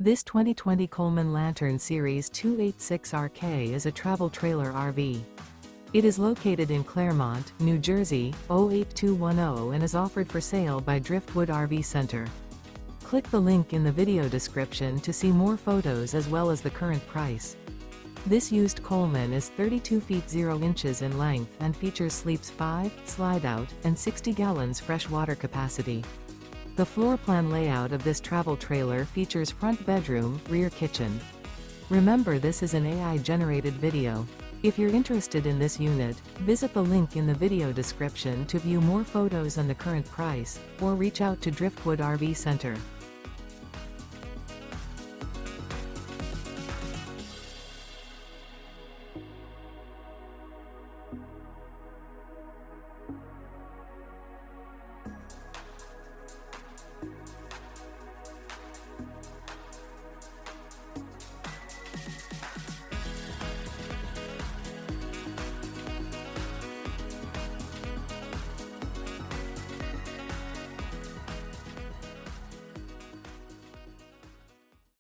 This 2020 Coleman Lantern Series 286RK is a travel trailer RV. It is located in Clermont, New Jersey, 08210 and is offered for sale by Driftwood RV Center. Click the link in the video description to see more photos as well as the current price. This used Coleman is 32 feet 0 inches in length and features sleeps 5, slide-out, and 60 gallons fresh water capacity. The floor plan layout of this travel trailer features front bedroom, rear kitchen. Remember, this is an AI-generated video. If you're interested in this unit, visit the link in the video description to view more photos and the current price, or reach out to Driftwood RV Center.